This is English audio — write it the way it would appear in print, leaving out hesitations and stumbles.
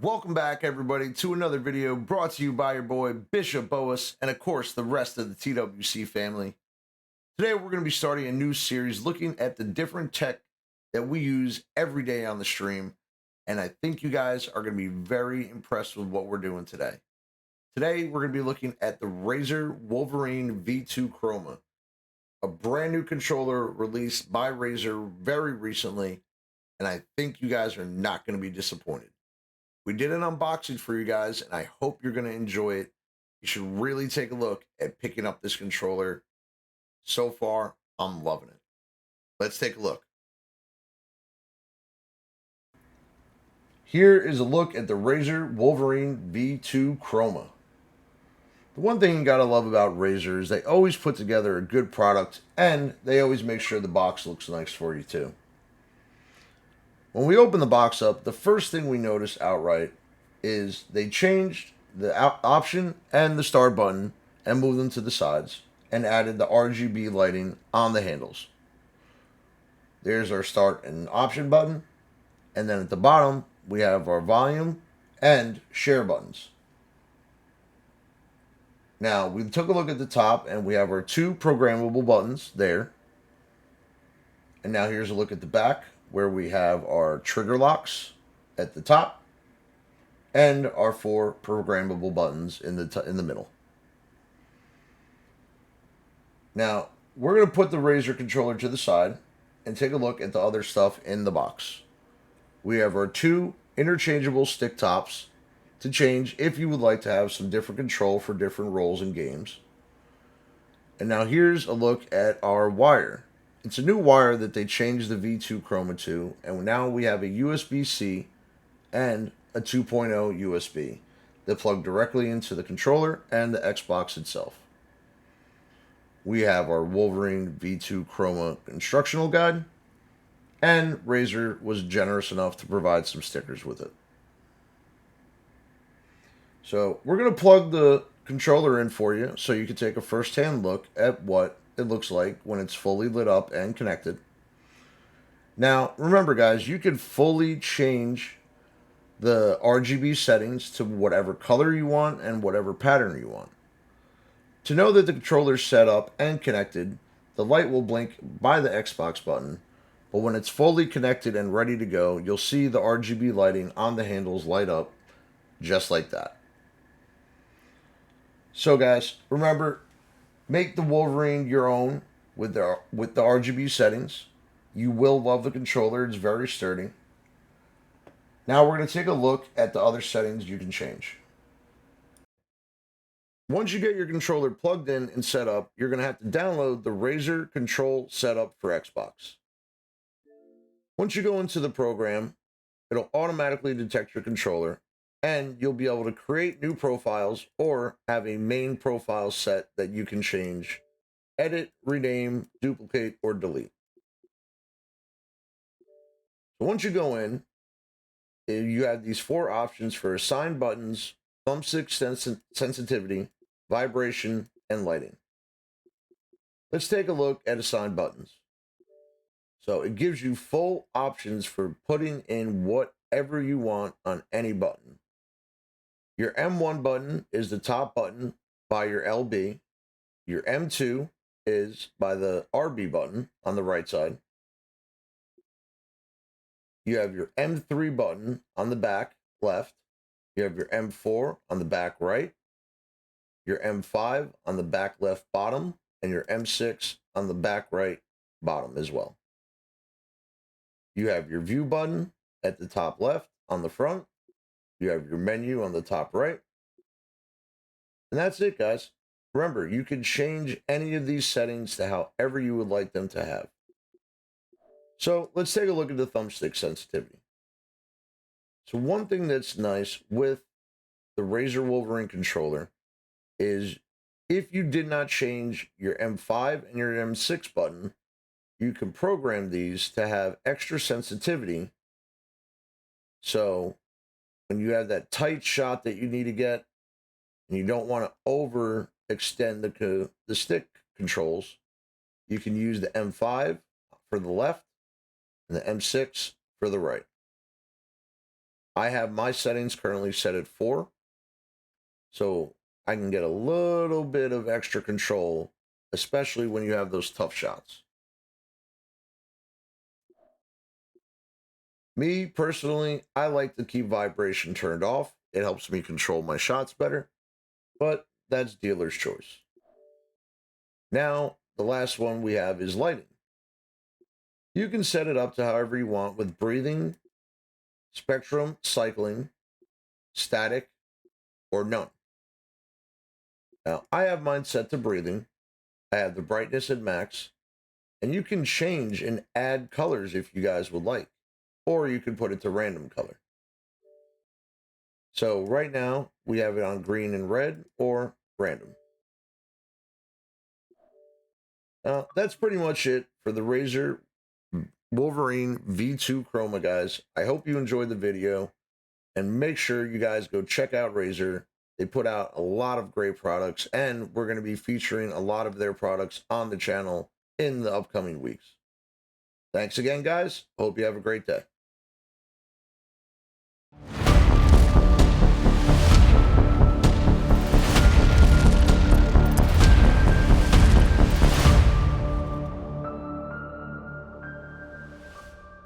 Welcome back, everybody, to another video brought to you by your boy Bishop Boas and, of course, the rest of the TWC family. Today, we're going to be starting a new series looking at the different tech that we use every day on the stream, and I think you guys are going to be very impressed with what we're doing today. Today, we're going to be looking at the Razer Wolverine V2 Chroma, a brand new controller released by Razer very recently, and I think you guys are not going to be disappointed. We did an unboxing for you guys, and I hope you're going to enjoy it. You should really take a look at picking up this controller. So far, I'm loving it. Let's take a look. Here is a look at the Razer Wolverine V2 Chroma. The one thing you gotta love about Razer is they always put together a good product, and they always make sure the box looks nice for you too. When we open the box up, the first thing we notice outright is they changed the option and the start button and moved them to the sides and added the RGB lighting on the handles. There's our start and option button, and then at the bottom we have our volume and share buttons. Now we took a look at the top and we have our two programmable buttons there. And now here's a look at the back where we have our trigger locks at the top and our four programmable buttons in the middle. Now, we're going to put the Razer controller to the side and take a look at the other stuff in the box. We have our two interchangeable stick tops to change if you would like to have some different control for different roles in games. And now here's a look at our wire. It's a new wire that they changed the V2 Chroma to, and now we have a USB-C and a 2.0 USB that plug directly into the controller and the Xbox itself. We have our Wolverine V2 Chroma instructional guide, and Razer was generous enough to provide some stickers with it. So we're going to plug the controller in for you so you can take a first-hand look at what it looks like when it's fully lit up and connected. Now, remember guys, you can fully change the RGB settings to whatever color you want and whatever pattern you want. To know that the controller is set up and connected, the light will blink by the Xbox button, but when it's fully connected and ready to go, you'll see the RGB lighting on the handles light up just like that. So guys, remember, make the Wolverine your own with the RGB settings. You will love the controller. It's very sturdy. Now we're going to take a look at the other settings you can change. Once you get your controller plugged in and set up, you're going to have to download the Razer Control Setup for Xbox. Once you go into the program, it'll automatically detect your controller, and you'll be able to create new profiles or have a main profile set that you can change, edit, rename, duplicate, or delete. So once you go in, you have these four options for assigned buttons, thumbstick sensitivity, vibration, and lighting. Let's take a look at assigned buttons. So it gives you full options for putting in whatever you want on any button. Your M1 button is the top button by your LB. Your M2 is by the RB button on the right side. You have your M3 button on the back left. You have your M4 on the back right. Your M5 on the back left bottom. And your M6 on the back right bottom as well. You have your view button at the top left on the front. You have your menu on the top right. And that's it, guys. Remember, you can change any of these settings to however you would like them to have. So let's take a look at the thumbstick sensitivity. So one thing that's nice with the Razer Wolverine controller is if you did not change your M5 and your M6 button, you can program these to have extra sensitivity. So when you have that tight shot that you need to get, and you don't want to overextend the stick controls, you can use the M5 for the left and the M6 for the right. I have my settings currently set at 4, so I can get a little bit of extra control, especially when you have those tough shots. Me personally, I like to keep vibration turned off. It helps me control my shots better, but that's dealer's choice. Now, the last one we have is lighting. You can set it up to however you want with breathing, spectrum, cycling, static, or none. Now, I have mine set to breathing. I have the brightness at max, and you can change and add colors if you guys would like, or you can put it to random color. So right now, we have it on green and red or random. That's pretty much it for the Razer Wolverine V2 Chroma, guys. I hope you enjoyed the video, and make sure you guys go check out Razer. They put out a lot of great products, and we're going to be featuring a lot of their products on the channel in the upcoming weeks. Thanks again, guys. Hope you have a great day.